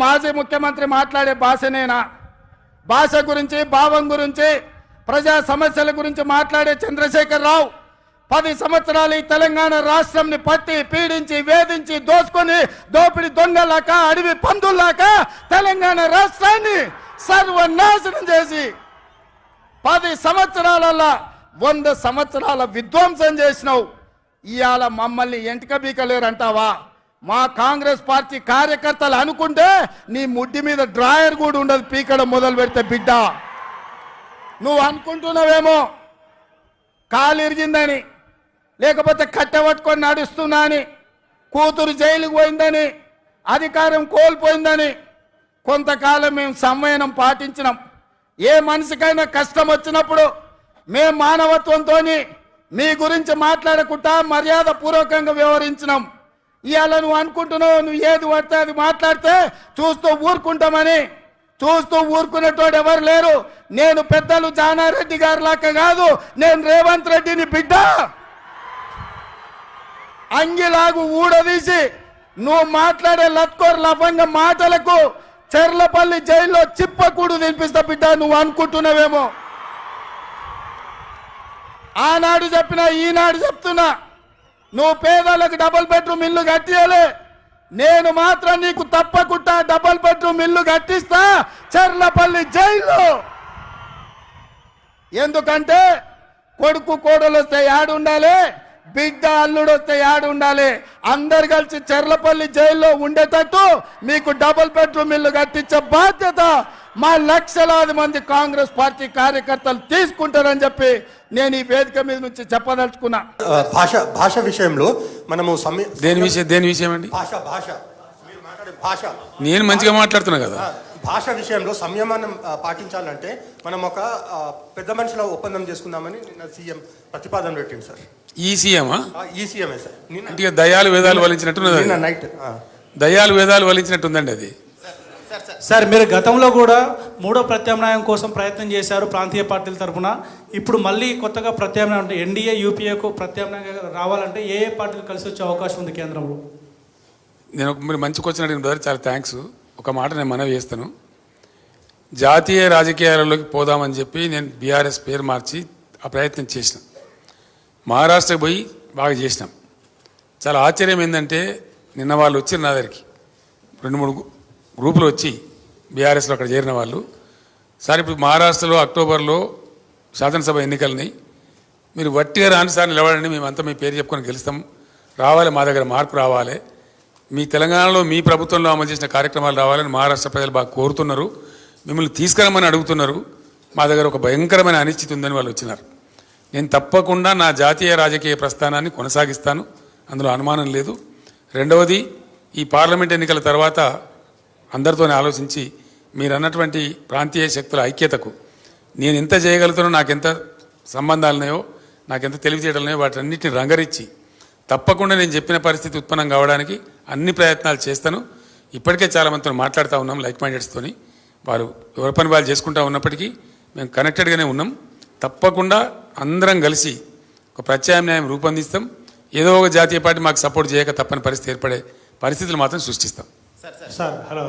మాజీ ముఖ్యమంత్రి మాట్లాడే భాషనేనా? భాష గురించి, భావం గురించి, ప్రజా సమస్యల గురించి మాట్లాడే చంద్రశేఖర్ రావు 10 సంవత్సరాలు ఈ తెలంగాణ రాష్ట్రంని పట్టి పీడించి వేధించి దోసుకొని దోపిడి దొంగలాక అడవి పందుల్లాక తెలంగాణ రాష్ట్రాన్ని సర్వనాశనం చేసి 10 సంవత్సరాలలో 100 సంవత్సరాల విధ్వంసం చేసినావు. ఇవాళ మమ్మల్ని ఎంటిక బీకలేరంటావా? మా కాంగ్రెస్ పార్టీ కార్యకర్తలు అనుకుంటే నీ ముడ్డి మీద డ్రాయర్ కూడా ఉండదు పీకడం మొదలు పెడితే. బిడ్డ, నువ్వు అనుకుంటున్నావేమో కాలు ఇరిగిందని, లేకపోతే కట్టెపట్టుకొని నడుస్తున్నా అని, కూతురు జైలుకు పోయిందని, అధికారం కోల్పోయిందని. కొంతకాలం మేము సంయమనం పాటించినాం. ఏ మనిషికైనా కష్టం వచ్చినప్పుడు మేము మానవత్వంతో మీ గురించి మాట్లాడకుండా మర్యాద పూర్వకంగా వ్యవహరించినాం. ఇవాళ నువ్వు అనుకుంటున్నావు నువ్వు ఏది పడితే అది మాట్లాడితే చూస్తూ ఊరుకుంటామని. చూస్తూ ఊరుకునేటోడు ఎవరు లేరు. నేను పెద్దలు జానారెడ్డి గారి లాగా కాదు, నేను రేవంత్ రెడ్డిని బిడ్డ. అంగిలాగు ఊడదీసి నువ్వు మాట్లాడే లత్కోర్ లఫంగ మాటలకు చెర్లపల్లి జైల్లో చిప్పకూడు తినిపిస్తా బిడ్డ. నువ్వు అనుకుంటున్నావేమో. ఆనాడు చెప్పినా ఈనాడు చెప్తున్నా, నువ్వు పేదలకు డబుల్ బెడ్రూమ్ ఇల్లు కట్టియాలి. నేను మాత్రం నీకు తప్పకుండా డబుల్ బెడ్రూమ్ ఇల్లు కట్టిస్తా చెర్లపల్లి జైల్లో. ఎందుకంటే కొడుకు కోడలు వస్తే యాడు ఉండాలి, బిడ్డ అల్లుడు వస్తే యాడు ఉండాలి. అందరు కలిసి చెర్లపల్లి జైల్లో ఉండేటట్టు మీకు డబుల్ బెడ్రూమ్ ఇల్లు కట్టించే బాధ్యత మా లక్షలాది మంది కాంగ్రెస్ పార్టీ కార్యకర్తలు తీసుకుంటారని చెప్పి నేను ఈ వేదిక మీద నుంచి చెప్పదలుచుకున్నా. భాష విషయంలో మనము దేని విషయం అండి? భాష మీరు మాట్లాడే భాష నేను మంచిగా మాట్లాడుతున్నా కదా. భాష విషయంలో సంయమనం పాటించాలంటే మనం ఒక పెద్ద మనుషుల ఒప్పందం చేసుకుందామని నిన్న సీఎం ప్రతిపాదన పెట్టింది సార్. ఈ సీఎమా? ఈ సీఎమే సార్. అంటే దయాలు వేదాలు వలించినట్టున్నది. నిన్న నైట్ దయాలు వేదాలు వలించినట్టుందండి అది. సార్, మీరు గతంలో కూడా 3వ ప్రత్యామ్నాయం కోసం ప్రయత్నం చేశారు ప్రాంతీయ పార్టీల తరఫున. ఇప్పుడు మళ్ళీ కొత్తగా ప్రత్యామ్నాయం అంటే ఎన్డీఏ యూపీఏకు ప్రత్యామ్నాయంగా రావాలంటే ఏ పార్టీలు కలిసి వచ్చే అవకాశం ఉంది కేంద్రంలో? నేను మీరు మంచి క్వశ్చన్ అడిగిన బ్రదర్, చాలా థ్యాంక్స్. ఒక మాట నేను మనవి చేస్తాను. జాతీయ రాజకీయాలలోకి పోదామని చెప్పి నేను బీఆర్ఎస్ పేరు మార్చి ఆ ప్రయత్నం చేసిన. మహారాష్ట్రకి పోయి బాగా చేసినాం. చాలా ఆశ్చర్యం ఏంటంటే నిన్న వాళ్ళు వచ్చారు నా దగ్గరికి, 2-3 గ్రూపులు వచ్చి బీఆర్ఎస్లో అక్కడ చేరిన వాళ్ళు. సార్, ఇప్పుడు మహారాష్ట్రలో అక్టోబర్లో శాసనసభ ఎన్నికలని మీరు వట్టిగా రాని సార్ నిలబడండి, మేమంతా మీ పేరు చెప్పుకొని గెలుస్తాం, రావాలి, మా దగ్గర మార్పు రావాలి, మీ తెలంగాణలో మీ ప్రభుత్వంలో అమలు చేసిన కార్యక్రమాలు రావాలని మహారాష్ట్ర ప్రజలు బాగా కోరుతున్నారు, మిమ్మల్ని తీసుకురమ్మని అడుగుతున్నారు, మా దగ్గర ఒక భయంకరమైన అనిశ్చితి ఉందని వాళ్ళు వచ్చినారు. నేను తప్పకుండా నా జాతీయ రాజకీయ ప్రస్థానాన్ని కొనసాగిస్తాను, అందులో అనుమానం లేదు. రెండవది, ఈ పార్లమెంట్ ఎన్నికల తర్వాత అందరితోనే ఆలోచించి మీరు అన్నటువంటి ప్రాంతీయ శక్తుల ఐక్యతకు నేను ఎంత చేయగలుగుతానో, నాకెంత సంబంధాలు ఉన్నాయో, నాకెంత తెలివితేటలు ఉన్నాయో వాటన్నిటిని రంగరించి తప్పకుండా నేను చెప్పిన పరిస్థితి ఉత్పన్నం కావడానికి అన్ని ప్రయత్నాలు చేస్తాను. ఇప్పటికే చాలామందితో మాట్లాడుతూ ఉన్నాం, లైక్ మైండెడ్స్తోని. వారు ఎవరి పని వాళ్ళు చేసుకుంటూ ఉన్నప్పటికీ మేము కనెక్టెడ్గానే ఉన్నాం. తప్పకుండా అందరం కలిసి ఒక ప్రత్యామ్నాయం రూపొందిస్తాం. ఏదో ఒక జాతీయ పార్టీ మాకు సపోర్ట్ చేయక తప్పని పరిస్థితి ఏర్పడే పరిస్థితులు మాత్రం సృష్టిస్తాం. సార్ హలో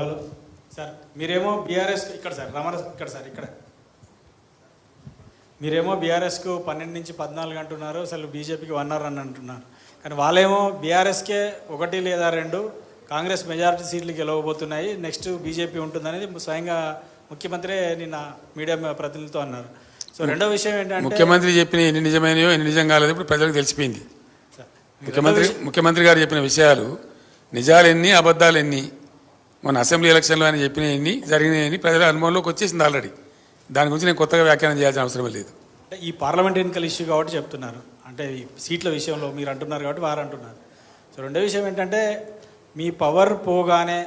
సార్, మీరేమో బీఆర్ఎస్ ఇక్కడ సార్ ఇక్కడ సార్ ఇక్కడ మీరేమో బీఆర్ఎస్కు 12 నుంచి 14 అంటున్నారు, అసలు బీజేపీకి 1 అవర్ అని అంటున్నారు. కానీ వాళ్ళేమో బీఆర్ఎస్కే 1 లేదా 2 కాంగ్రెస్ మెజారిటీ సీట్లు గెలవబోతున్నాయి, నెక్స్ట్ బీజేపీ ఉంటుందనేది స్వయంగా ముఖ్యమంత్రి నిన్న మీడియా ప్రతినిధులతో అన్నారు. సో రెండో విషయం ఏంటంటే, ముఖ్యమంత్రి చెప్పిన ఎన్ని నిజమైనయో ఎన్ని నిజం కాలేదు ఇప్పుడు ప్రజలకు తెలిసిపోయింది. ముఖ్యమంత్రి గారు చెప్పిన విషయాలు నిజాలు ఎన్ని, అబద్ధాలు ఎన్ని, మన అసెంబ్లీ ఎలక్షన్లో ఆయన చెప్పిన ఎన్ని జరిగినాయని ప్రజల అనుభవంలోకి వచ్చేసింది ఆల్రెడీ. దాని గురించి నేను కొత్తగా వ్యాఖ్యానం చేయాల్సిన అవసరం లేదు. అంటే ఈ పార్లమెంట్ ఎన్నికల ఇష్యూ కాబట్టి చెప్తున్నారు, అంటే ఈ సీట్ల విషయంలో మీరు అంటున్నారు కాబట్టి వారు అంటున్నారు. సో రెండో విషయం ఏంటంటే, మీ పవర్ పోగానే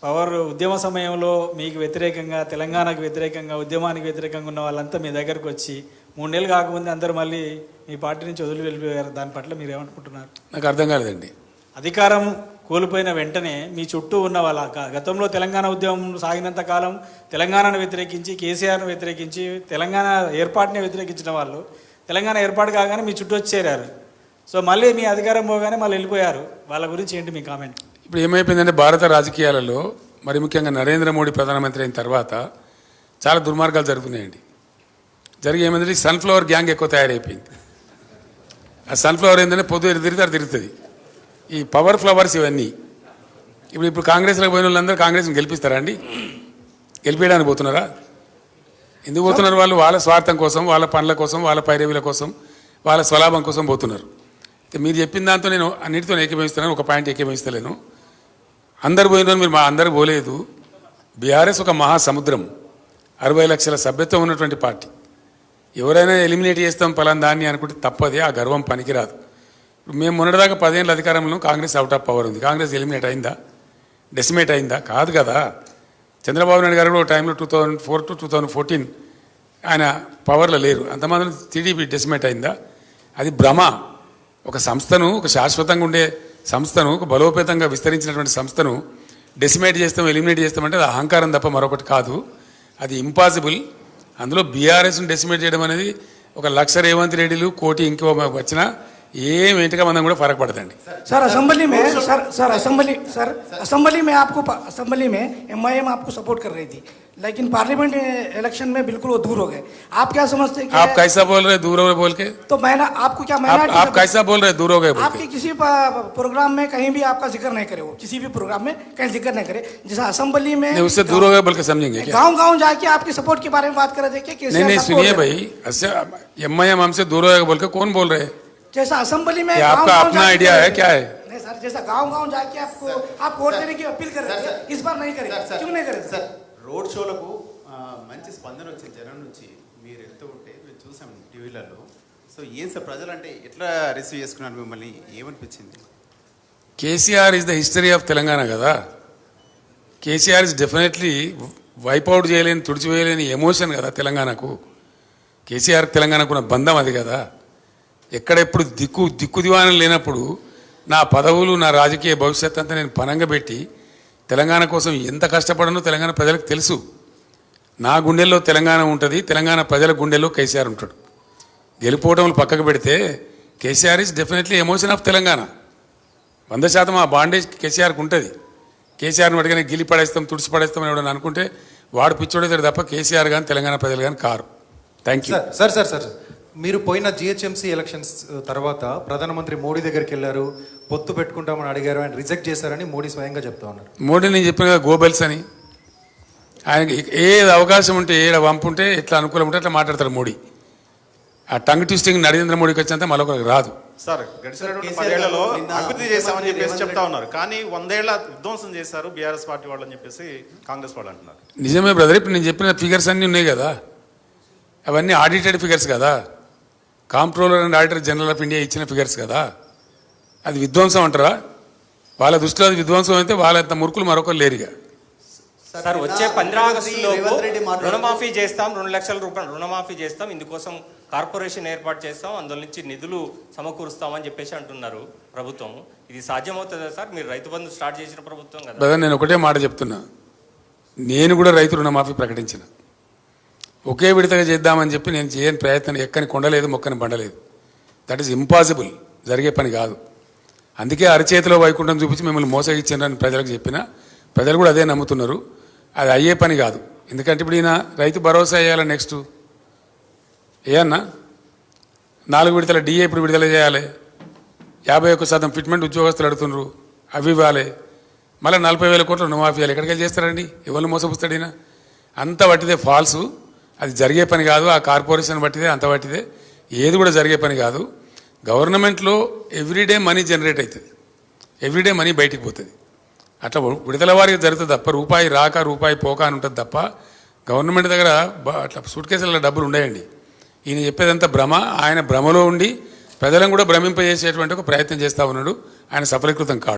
పవర్ ఉద్యమ సమయంలో మీకు వ్యతిరేకంగా, తెలంగాణకు వ్యతిరేకంగా, ఉద్యమానికి వ్యతిరేకంగా ఉన్న వాళ్ళంతా మీ దగ్గరకు వచ్చి 3 నెలలు కాకముందే అందరూ మళ్ళీ మీ పార్టీ నుంచి వదిలి వెళ్ళిపోయారు. దాని పట్ల మీరు ఏమనుకుంటున్నారు? నాకు అర్థం కాలేదండి. అధికారం కోల్పోయిన వెంటనే మీ చుట్టూ ఉన్న వాళ్ళ గతంలో తెలంగాణ ఉద్యమం సాగినంత కాలం తెలంగాణను వ్యతిరేకించి, కేసీఆర్ను వ్యతిరేకించి, తెలంగాణ ఏర్పాటుని వ్యతిరేకించిన వాళ్ళు తెలంగాణ ఏర్పాటు కాగానే మీ చుట్టూ వచ్చి చేరారు. సో మళ్ళీ మీ అధికారం పోగానే మళ్ళీ వెళ్ళిపోయారు. వాళ్ళ గురించి ఏంటి మీ కామెంట్? ఇప్పుడు ఏమైపోయిందంటే భారత రాజకీయాలలో మరి ముఖ్యంగా నరేంద్ర మోడీ ప్రధానమంత్రి అయిన తర్వాత చాలా దుర్మార్గాలు జరుగుతున్నాయండి. జరిగి ఏమైందంటే ఈ సన్ఫ్లవర్ గ్యాంగ్ ఎక్కువ తయారైపోయింది. ఆ సన్ఫ్లవర్ ఏంటంటే పొద్దు తిరిగితే అది తిరుగుతుంది. ఈ పవర్ ఫ్లవర్స్ ఇవన్నీ ఇప్పుడు కాంగ్రెస్లోకి పోయిన వాళ్ళందరూ కాంగ్రెస్ని గెలిపిస్తారా అండి? గెలిపించడానికి పోతున్నారా? ఎందుకు పోతున్నారు? వాళ్ళు వాళ్ళ స్వార్థం కోసం, వాళ్ళ పనుల కోసం, వాళ్ళ పైరవీల కోసం, వాళ్ళ స్వలాభం కోసం పోతున్నారు. మీరు చెప్పిన దాంతో నేను అన్నిటితో ఏకీభవిస్తున్నాను. ఒక పాయింట్ ఏకీభవిస్తలేను. అందరు పోయిన మీరు అందరు పోలేదు. బీఆర్ఎస్ ఒక మహాసముద్రం, 60 లక్షల సభ్యత్వం ఉన్నటువంటి పార్టీ. ఎవరైనా ఎలిమినేట్ చేస్తాం పలానా దాన్ని అనుకుంటే తప్పదే. ఆ గర్వం పనికిరాదు. మేము మొన్నటిదాకా 10 ఏళ్ళ అధికారంలో కాంగ్రెస్ అవుట్ ఆఫ్ పవర్ ఉంది. కాంగ్రెస్ ఎలిమినేట్ అయిందా? డెసిమేట్ అయిందా? కాదు కదా. చంద్రబాబు నాయుడు గారు కూడా ఒక టైంలో 2004 to 2014 ఆయన పవర్లో లేరు. అంతమంది టీడీపీ డెసిమేట్ అయిందా? అది భ్రమ. ఒక సంస్థను, ఒక శాశ్వతంగా ఉండే సంస్థను, ఒక బలోపేతంగా విస్తరించినటువంటి సంస్థను డెసిమేట్ చేస్తాం, ఎలిమినేట్ చేస్తామంటే అది అహంకారం తప్ప మరొకటి కాదు. అది ఇంపాసిబుల్. అందులో బీఆర్ఎస్ను డెసిమేట్ చేయడం అనేది ఒక 1,00,000 రేవంత్ రెడ్డిలు, కోటి ఇంకో వచ్చినా ఏం ఏంటిగా మనం కూడా ఫరक పడదండి. सर असेंबली में असेंबली में आपको असेंबली में एमआईएम आपको सपोर्ट कर रही थी, लेकिन पार्लियामेंट इलेक्शन में बिल्कुल वो दूर हो गए. आप क्या समझते हैं? आप कैसा बोल रहे दूर हो गए बोल के? तो मैं आपको क्या आप कैसा बोल रहे दूर हो गए बोल के? आपके किसी प्रोग्राम में कहीं भी आपका जिक्र नहीं करे, वो किसी भी प्रोग्राम में कहीं जिक्र नहीं करे. जैसा असेंबली में नहीं, उससे दूर हो गए बोल के समझेंगे क्या? गाँव जाके आपके सपोर्ट के बारे में बात कर रहे थे. नहीं सुनिए भाई, एमआईएम हमसे दूर हो गए बोल के कौन बोल रहे हैं? जैसा असेंबली में आपका अपना आइडिया है क्या है? नहीं सर, जैसा गांव जाके आपको आप वोट देने की अपील कर रहे थे, इस बार नहीं करेंगे. क्यों नहीं करेंगे सर? రోడ్ షోలకు మంచి స్పందన వచ్చింది జనం నుంచి. మీరు వెళ్తూ ఉంటే మేము చూసాం టీవీలలో. సో ఏం సార్ ప్రజలంటే ఎట్లా రిసీవ్ చేసుకున్నారు మిమ్మల్ని? ఏమనిపించింది? KCR is the history of Telangana కదా. కేసీఆర్ ఇస్ డెఫినెట్లీ వైపౌట్ చేయలేని, తుడిచివేయలేని ఎమోషన్ కదా తెలంగాణకు. కేసీఆర్ తెలంగాణకు ఉన్న బంధం అది కదా. ఎక్కడెప్పుడు దిక్కు దివాణం లేనప్పుడు నా పదవులు, నా రాజకీయ భవిష్యత్ అంతా నేను పనంగా పెట్టి తెలంగాణ కోసం ఎంత కష్టపడనో తెలంగాణ ప్రజలకు తెలుసు. నా గుండెల్లో తెలంగాణ ఉంటుంది, తెలంగాణ ప్రజల గుండెల్లో కేసీఆర్ ఉంటాడు. గెలిపోవడం పక్కకు పెడితే KCR is definitely emotion of Telangana. 100% ఆ బాండేజ్ కేసీఆర్కి ఉంటుంది. కేసీఆర్ని పట్టుకొని గిలి పడేస్తాం, తుడిచి పడేస్తాం అని ఎవడని అనుకుంటే వాడు పిచ్చోడేతాడు తప్ప కేసీఆర్ కానీ తెలంగాణ ప్రజలు కానీ కారు. Thank you. సార్ మీరు పోయిన జిహెచ్ఎంసీ ఎలక్షన్స్ తర్వాత ప్రధానమంత్రి మోడీ దగ్గరికి వెళ్ళారు, పొత్తు పెట్టుకుంటామని అడిగారు, ఆయన రిజెక్ట్ చేశారని మోడీ స్వయంగా చెప్తా ఉన్నారు. మోడీ నేను చెప్పిన కదా గోబెల్స్ అని. ఆయనకి ఏది అవకాశం ఉంటే, ఏడ వంపు ఉంటే, ఎట్లా అనుకూలం ఉంటే అట్లా మాట్లాడతారు మోడీ. ఆ టంగ్ ట్విస్టింగ్ నరేంద్ర మోడీకి వచ్చినంత మరొకరికి రాదు. సార్ గడిచినటువంటి 10 ఏళ్లలో అభివృద్ధి చేశామని చెప్పేసి చెప్తా ఉన్నారు, కానీ 100 ఏళ్ల విధ్వంసం చేశారు బీఆర్ఎస్ పార్టీ వాళ్ళు అని చెప్పేసి కాంగ్రెస్ వాళ్ళు అంటున్నారు. నిజమే బ్రదర్. ఇప్పుడు నేను చెప్పిన ఫిగర్స్ అన్నీ ఉన్నాయి కదా, అవన్నీ ఆడిటెడ్ ఫిగర్స్ కదా. Comptroller and auditor general of India ఇచ్చిన ఫిగర్స్ కదా. అది విధ్వంసం అంటారా? వాళ్ళ దృష్టిలో అది విధ్వంసం అయితే వాళ్ళంత మురుకులు మరొకరు లేరుగా. సార్ వచ్చే 15 ఆగస్టులోపు రుణమాఫీ చేస్తాం, 2 లక్షల రూపాయలు రుణమాఫీ చేస్తాం, ఇందుకోసం కార్పొరేషన్ ఏర్పాటు చేస్తాం, అందులో నుంచి నిధులు సమకూరుస్తామని చెప్పేసి అంటున్నారు ప్రభుత్వం. ఇది సాధ్యమవుతుందా సార్? మీరు రైతు బంధు స్టార్ట్ చేసిన ప్రభుత్వం కదా. బ్రదర్ నేను ఒకటే మాట చెప్తున్నా, నేను కూడా రైతు రుణమాఫీ ప్రకటించిన. ఒకే విడతగా చేద్దామని చెప్పి నేను చేయని ప్రయత్నం ఎక్కని కొండలేదు, మొక్కని బండలేదు. దట్ ఈస్ ఇంపాసిబుల్, జరిగే పని కాదు. అందుకే అరచేతిలో వైకుంఠం చూపించి మిమ్మల్ని మోసగించారని ప్రజలకు చెప్పిన, ప్రజలు కూడా అదే నమ్ముతున్నారు. అది అయ్యే పని కాదు. ఎందుకంటే ఇప్పుడు ఈయన రైతు భరోసా వేయాలి, నెక్స్ట్ ఏమన్నా 4 విడతల డిఏ ఇప్పుడు విడుదల చేయాలి, 51% ఫిట్మెంట్ ఉద్యోగస్తులు అడుగుతున్నారు, అవి ఇవ్వాలి, మళ్ళీ 40,000 కోట్ల రుణమాఫీ ఇవ్వాలి. ఎక్కడికి వెళ్ళి చేస్తారండి? ఎవరిని మోసపుస్తాడు ఈయన? అంత పట్టిదే ఫాల్సు, అది జరిగే పని కాదు. ఆ కార్పొరేషన్ బట్టిదే, అంత బట్టిదే, ఏది కూడా జరిగే పని కాదు. గవర్నమెంట్లో ఎవ్రీడే మనీ జనరేట్ అవుతుంది, ఎవ్రీడే మనీ బయటికి పోతుంది. అట్లా విడుదల వారికి జరుగుతుంది తప్ప రూపాయి రాక రూపాయి పోక అని ఉంటుంది తప్ప గవర్నమెంట్ దగ్గర అట్లా సూట్ కేసులలో డబ్బులు ఉండయండి. ఈయన చెప్పేదంతా భ్రమ. ఆయన భ్రమలో ఉండి ప్రజలను కూడా భ్రమింపజేసేటువంటి ఒక ప్రయత్నం చేస్తూ ఉన్నాడు. ఆయన సఫలీకృతం కాడు.